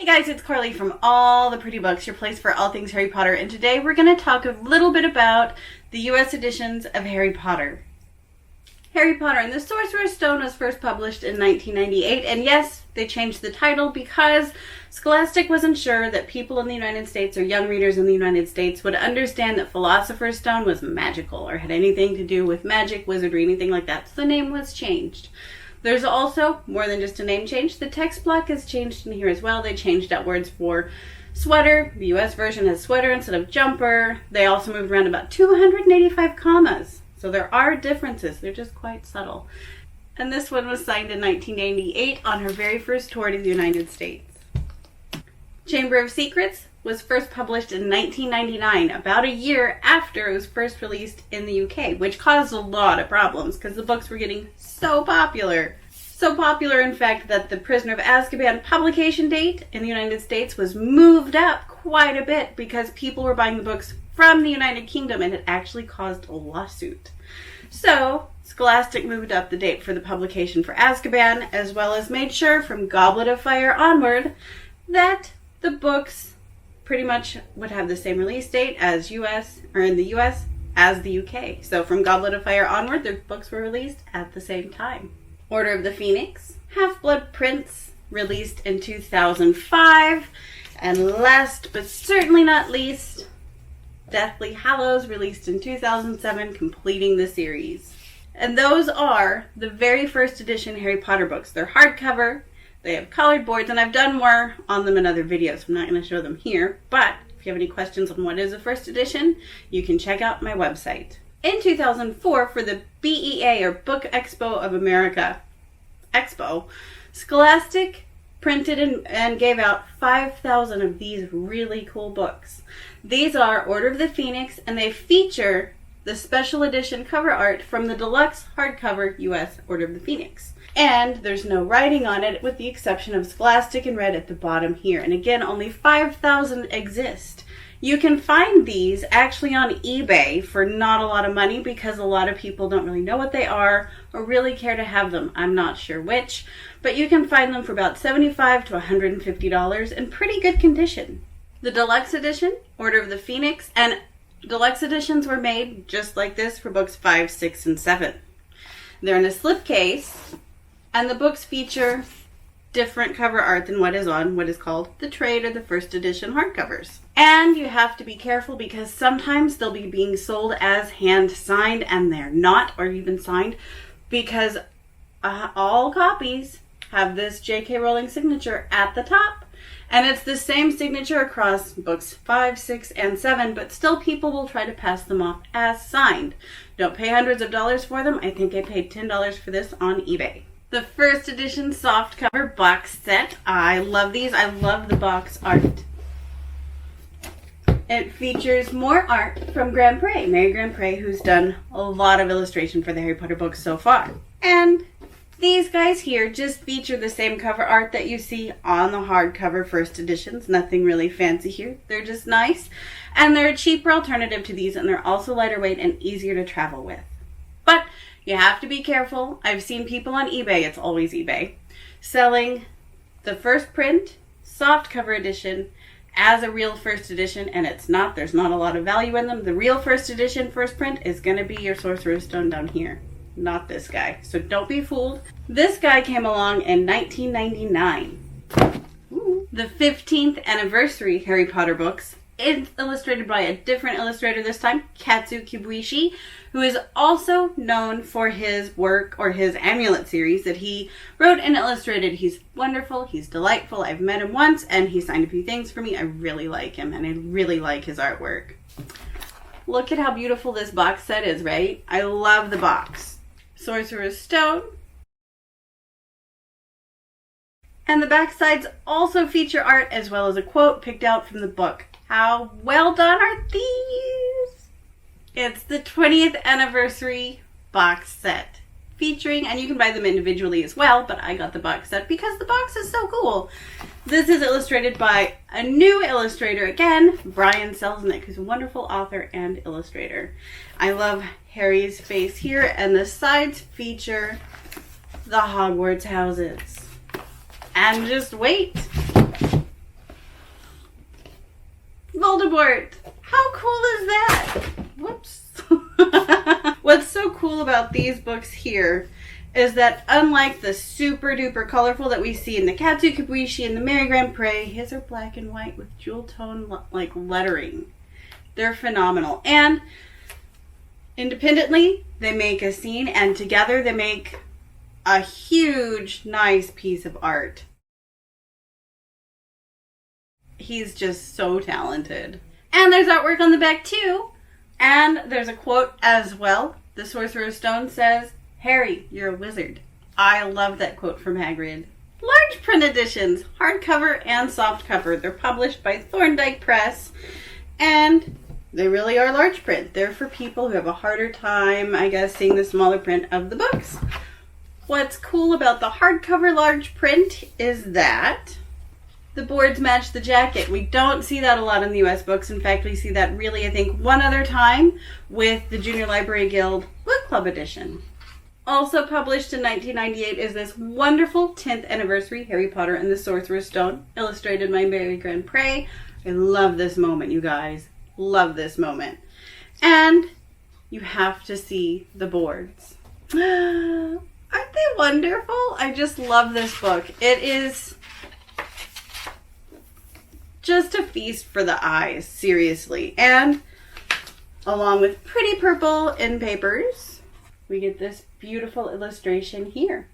Hey guys, it's Carly from All the Pretty Books, your place for all things Harry Potter, and today we're going to talk a little bit about the US editions of Harry Potter. Harry Potter and the Sorcerer's Stone was first published in 1998, and yes, they changed the title because Scholastic wasn't sure that people in the United States or young readers in the United States would understand that Philosopher's Stone was magical or had anything to do with magic, wizardry, anything like that, so the name was changed. There's also more than just a name change. The text block has changed in here as well. They changed out words for sweater. The US version has sweater instead of jumper. They also moved around about 285 commas. So there are differences. They're just quite subtle. And this one was signed in 1988 on her very first tour to the United States. Chamber of Secrets was first published in 1999, about a year after it was first released in the UK, which caused a lot of problems because the books were getting so popular. So popular, in fact, that the Prisoner of Azkaban publication date in the United States was moved up quite a bit because people were buying the books from the United Kingdom, and it actually caused a lawsuit. So Scholastic moved up the date for the publication for Azkaban, as well as made sure from Goblet of Fire onward that the books pretty much would have the same release date as in the US as the UK. So from Goblet of Fire onward, their books were released at the same time. Order of the Phoenix, Half-Blood Prince, released in 2005. And last but certainly not least, Deathly Hallows, released in 2007, completing the series. And those are the very first edition Harry Potter books. They're hardcover. They have colored boards, and I've done more on them in other videos, so I'm not going to show them here. But if you have any questions on what is a first edition, you can check out my website. In 2004, for the BEA, or Book Expo of America Expo, Scholastic printed and gave out 5,000 of these really cool books. These are Order of the Phoenix, and they feature the special edition cover art from the deluxe hardcover US Order of the Phoenix. And there's no writing on it with the exception of Scholastic in red at the bottom here. And again, only 5,000 exist. You can find these actually on eBay for not a lot of money because a lot of people don't really know what they are or really care to have them. I'm not sure which, but you can find them for about $75 to $150 in pretty good condition. The deluxe edition, Order of the Phoenix, and deluxe editions were made just like this for books 5, 6, and 7. They're in a slipcase, and the books feature different cover art than what is on what is called the trade or the first edition hardcovers. And you have to be careful because sometimes they'll be being sold as hand signed and they're not, or even signed, because all copies have this J.K. Rowling signature at the top. And it's the same signature across books 5, 6, and 7, but still people will try to pass them off as signed. Don't pay hundreds of dollars for them. I think I paid $10 for this on eBay. The first edition softcover box set. I love these. I love the box art. It features more art from Grand Pré, Mary Grand Pré, who's done a lot of illustration for the Harry Potter books so far. And these guys here just feature the same cover art that you see on the hardcover first editions. Nothing really fancy here. They're just nice. And they're a cheaper alternative to these, and they're also lighter weight and easier to travel with. But you have to be careful. I've seen people on eBay, it's always eBay, selling the first print softcover edition as a real first edition, and it's not. There's not a lot of value in them. The real first edition first print is going to be your Sorcerer's Stone down here, not this guy. So don't be fooled. This guy came along in 1999. Ooh. The 15th anniversary Harry Potter books. It's illustrated by a different illustrator this time, Katsu Kibuishi, who is also known for his work or his Amulet series that he wrote and illustrated. He's wonderful. He's delightful. I've met him once and he signed a few things for me. I really like him and I really like his artwork. Look at how beautiful this box set is, right? I love the box. Sorcerer's Stone. And the back sides also feature art as well as a quote picked out from the book. How well done are these? It's the 20th anniversary box set featuring, and you can buy them individually as well, but I got the box set because the box is so cool. This is illustrated by a new illustrator again, Brian Selznick, who's a wonderful author and illustrator. I love Harry's face here, and the sides feature the Hogwarts houses. And just wait. Voldemort. How cool is that? Whoops. What's so cool about these books here is that unlike the super duper colorful that we see in the Katsu Kibuishi and the Mary Grand Pré, his are black and white with jewel tone like lettering. They're phenomenal. And independently, they make a scene, and together they make a huge, nice piece of art. He's just so talented. And there's artwork on the back too. And there's a quote as well. The Sorcerer's Stone says, "Harry, you're a wizard." I love that quote from Hagrid. Large print editions, hardcover and softcover. They're published by Thorndike Press. And they really are large print. They're for people who have a harder time, I guess, seeing the smaller print of the books. What's cool about the hardcover large print is that the boards match the jacket. We don't see that a lot in the US books. In fact, we see that really, I think, one other time with the Junior Library Guild Book Club edition. Also published in 1998 is this wonderful 10th anniversary Harry Potter and the Sorcerer's Stone, illustrated by Mary Grand Pré. I love this moment, you guys. Love this moment. And you have to see the boards. Aren't they wonderful? I just love this book. It is just a feast for the eyes, seriously. And along with pretty purple in papers, we get this beautiful illustration here.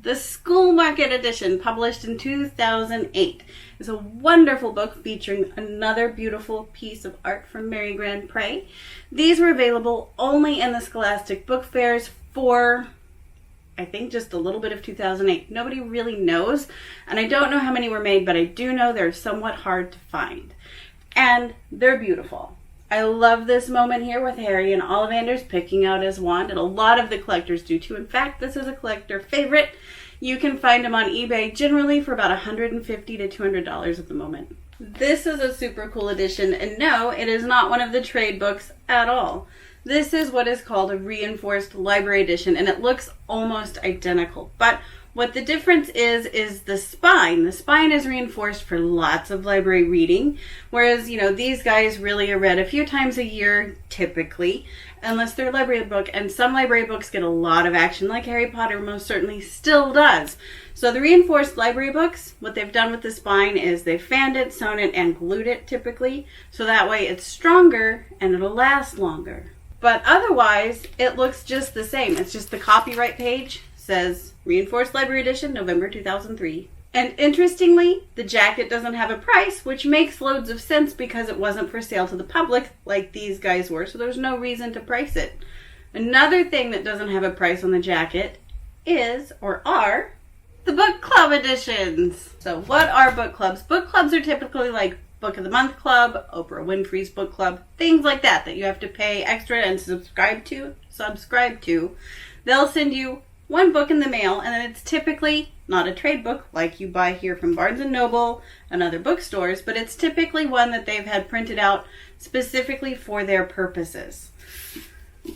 The School Market edition, published in 2008, is a wonderful book featuring another beautiful piece of art from Mary Grand Pré. These were available only in the Scholastic book fairs for, I think, just a little bit of 2008. Nobody really knows, and I don't know how many were made, but I do know they're somewhat hard to find. And they're beautiful. I love this moment here with Harry and Ollivanders picking out his wand, and a lot of the collectors do too. In fact, this is a collector favorite. You can find them on eBay generally for about $150 to $200 at the moment. This is a super cool edition, and no, it is not one of the trade books at all. This is what is called a reinforced library edition, and it looks almost identical. But what the difference is the spine. The spine is reinforced for lots of library reading, whereas, these guys really are read a few times a year, typically, unless they're a library book, and some library books get a lot of action, like Harry Potter most certainly still does. So the reinforced library books, what they've done with the spine is they've fanned it, sewn it, and glued it, typically, so that way it's stronger and it'll last longer. But otherwise, it looks just the same. It's just the copyright page says Reinforced Library Edition, November 2003. And interestingly, the jacket doesn't have a price, which makes loads of sense because it wasn't for sale to the public like these guys were, so there's no reason to price it. Another thing that doesn't have a price on the jacket are the book club editions. So what are book clubs? Book clubs are typically like Book of the Month Club, Oprah Winfrey's Book Club, things like that you have to pay extra and subscribe to. They'll send you one book in the mail, and then it's typically not a trade book like you buy here from Barnes & Noble and other bookstores, but it's typically one that they've had printed out specifically for their purposes.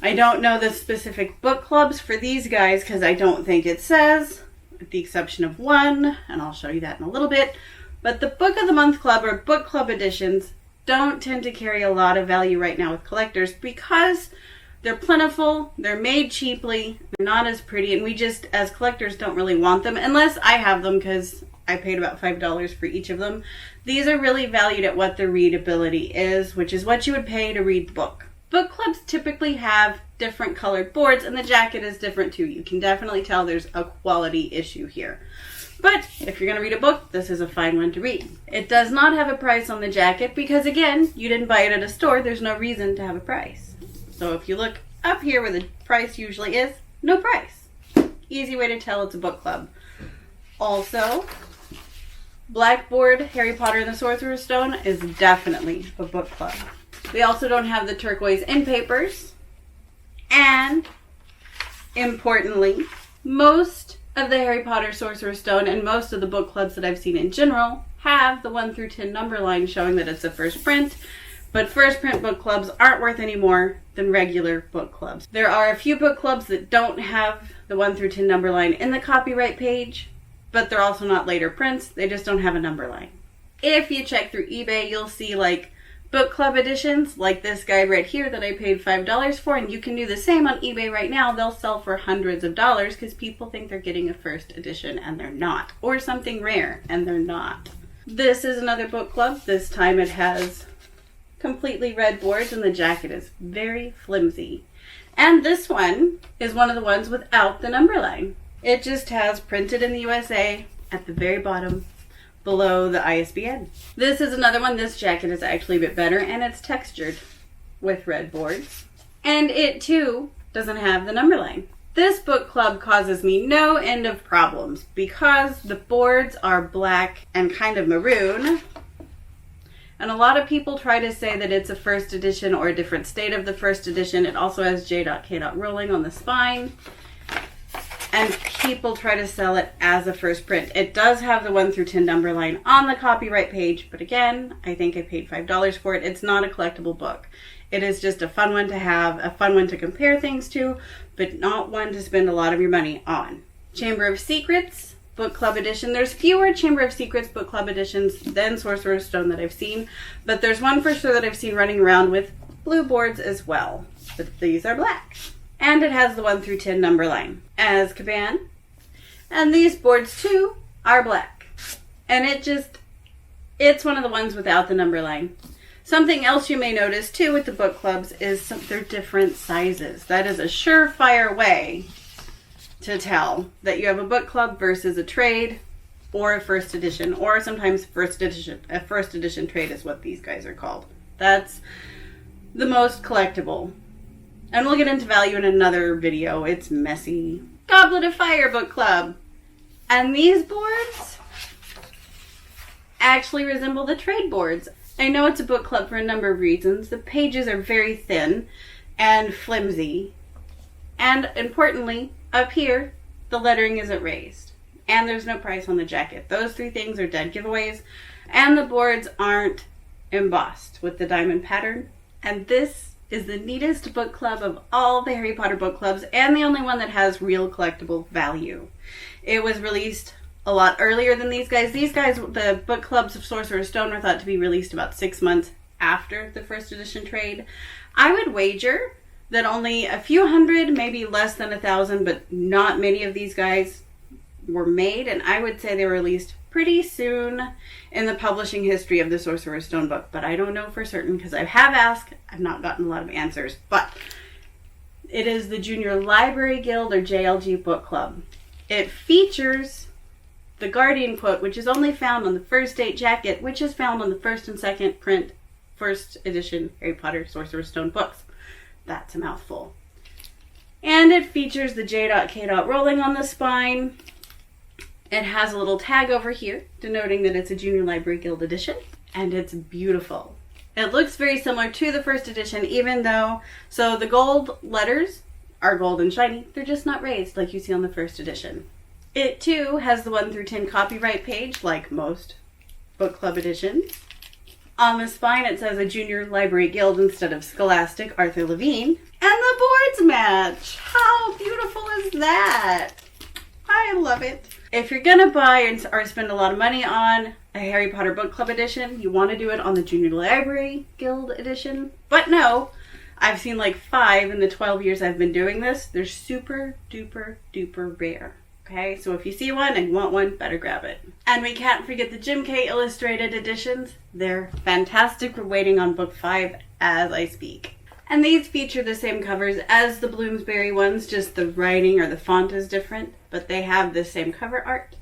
I don't know the specific book clubs for these guys because I don't think it says, with the exception of one, and I'll show you that in a little bit. But the Book of the Month Club or book club editions don't tend to carry a lot of value right now with collectors because they're plentiful, they're made cheaply, they're not as pretty, and we just, as collectors, don't really want them unless I have them because I paid about $5 for each of them. These are really valued at what the readability is, which is what you would pay to read the book. Book clubs typically have different colored boards, and the jacket is different too. You can definitely tell there's a quality issue here. But if you're going to read a book, this is a fine one to read. It does not have a price on the jacket because, again, you didn't buy it at a store. There's no reason to have a price. So if you look up here where the price usually is, no price. Easy way to tell it's a book club. Also, Blackboard Harry Potter and the Sorcerer's Stone is definitely a book club. We also don't have the turquoise in papers. And, importantly, most of the Harry Potter Sorcerer's Stone and most of the book clubs that I've seen in general have the 1 through 10 number line showing that it's a first print. But first print book clubs aren't worth any more than regular book clubs. There are a few book clubs that don't have the 1 through 10 number line in the copyright page, but they're also not later prints. They just don't have a number line. If you check through eBay, you'll see like book club editions, like this guy right here that I paid $5 for, and you can do the same on eBay right now. They'll sell for hundreds of dollars because people think they're getting a first edition and they're not, or something rare and they're not. This is another book club. This time it has completely red boards and the jacket is very flimsy. And this one is one of the ones without the number line. It just has printed in the USA at the very bottom below the ISBN. This is another one. This jacket is actually a bit better and it's textured with red boards. And it too doesn't have the number line. This book club causes me no end of problems because the boards are black and kind of maroon. And a lot of people try to say that it's a first edition or a different state of the first edition. It also has J.K. Rowling on the spine. And people try to sell it as a first print. It does have the 1 through 10 number line on the copyright page, but again, I think I paid $5 for it. It's not a collectible book. It is just a fun one to have, a fun one to compare things to, but not one to spend a lot of your money on. Chamber of Secrets book club edition. There's fewer Chamber of Secrets book club editions than Sorcerer's Stone that I've seen, but there's one for sure that I've seen running around with blue boards as well, but these are black. And it has the 1 through 10 number line. Azkaban. And these boards too are black. And it's one of the ones without the number line. Something else you may notice too with the book clubs is they're different sizes. That is a surefire way to tell that you have a book club versus a trade or a first edition, or sometimes a first edition trade is what these guys are called. That's the most collectible. And we'll get into value in another video. It's messy. Goblet of Fire book club. And these boards actually resemble the trade boards. I know it's a book club for a number of reasons. The pages are very thin and flimsy. And importantly, up here, the lettering isn't raised. And there's no price on the jacket. Those 3 things are dead giveaways. And the boards aren't embossed with the diamond pattern. And this is the neatest book club of all the Harry Potter book clubs and the only one that has real collectible value. It was released a lot earlier than these guys. These guys, the book clubs of Sorcerer's Stone, were thought to be released about 6 months after the first edition trade. I would wager that only a few hundred, maybe less than 1,000, but not many of these guys were made, and I would say they were released pretty soon in the publishing history of the Sorcerer's Stone book, but I don't know for certain because I have asked. I've not gotten a lot of answers, but it is the Junior Library Guild or JLG book club. It features the Guardian quote, which is only found on the first 8 jacket, which is found on the first and second print first edition Harry Potter Sorcerer's Stone books. That's a mouthful. And it features the J.K. Rowling on the spine. It has a little tag over here denoting that it's a Junior Library Guild edition, and it's beautiful. It looks very similar to the first edition, even though, so the gold letters are gold and shiny. They're just not raised like you see on the first edition. It too has the 1 through 10 copyright page, like most book club editions. On the spine it says a Junior Library Guild instead of Scholastic Arthur Levine. And the boards match! How beautiful is that? I love it. If you're gonna buy or spend a lot of money on a Harry Potter book club edition, you want to do it on the Junior Library Guild edition. But no, I've seen like 5 in the 12 years I've been doing this. They're super duper duper rare. Okay, so if you see one and you want one, better grab it. And we can't forget the Jim K illustrated editions. They're fantastic. We're waiting on book 5 as I speak. And these feature the same covers as the Bloomsbury ones, just the writing or the font is different, but they have the same cover art,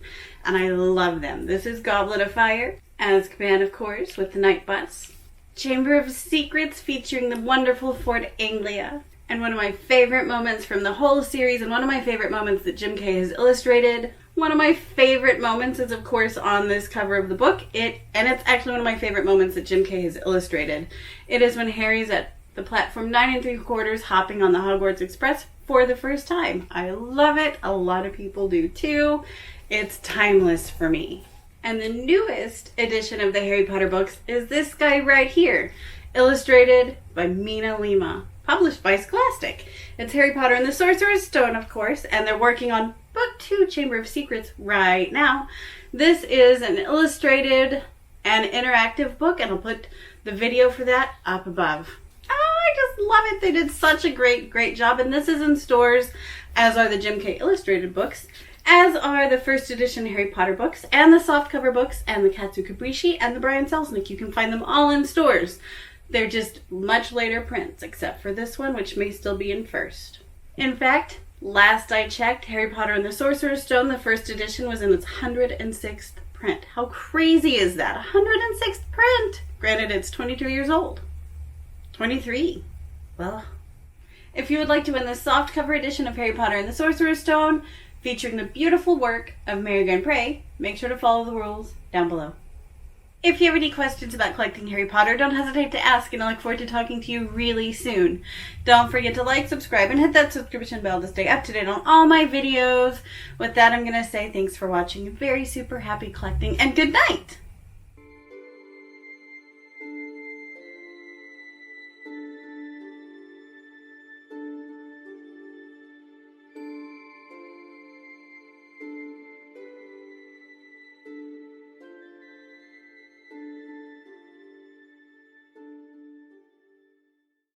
and I love them. This is Goblet of Fire, Azkaban, of course, with the Night Bus. Chamber of Secrets featuring the wonderful Fort Anglia. And one of my favorite moments from the whole series, and one of my favorite moments that Jim K has illustrated. One of my favorite moments is, of course, on this cover of the book. And it's actually one of my favorite moments that Jim K has illustrated. It is when Harry's at the platform 9 3/4 hopping on the Hogwarts Express for the first time. I love it. A lot of people do too. It's timeless for me. And the newest edition of the Harry Potter books is this guy right here, illustrated by Mina Lima, published by Scholastic. It's Harry Potter and the Sorcerer's Stone, of course, and they're working on book 2, Chamber of Secrets, right now. This is an illustrated an interactive book, and I'll put the video for that up above. Oh, I just love it. They did such a great job, and this is in stores, as are the Jim Kay illustrated books, as are the first edition Harry Potter books, and the softcover books, and the Katsu Kabrishi, and the Brian Selznick. You can find them all in stores. They're just much later prints, except for this one, which may still be in first. In fact, last I checked, Harry Potter and the Sorcerer's Stone, the first edition, was in its 106th print. How crazy is that? 106th print! Granted, it's 22 years old. 23. Well, if you would like to win the softcover edition of Harry Potter and the Sorcerer's Stone, featuring the beautiful work of Mary Grant-Prey, make sure to follow the rules down below. If you have any questions about collecting Harry Potter, don't hesitate to ask, and I look forward to talking to you really soon. Don't forget to like, subscribe, and hit that subscription bell to stay up to date on all my videos. With that, I'm going to say thanks for watching. Very super happy collecting, and good night!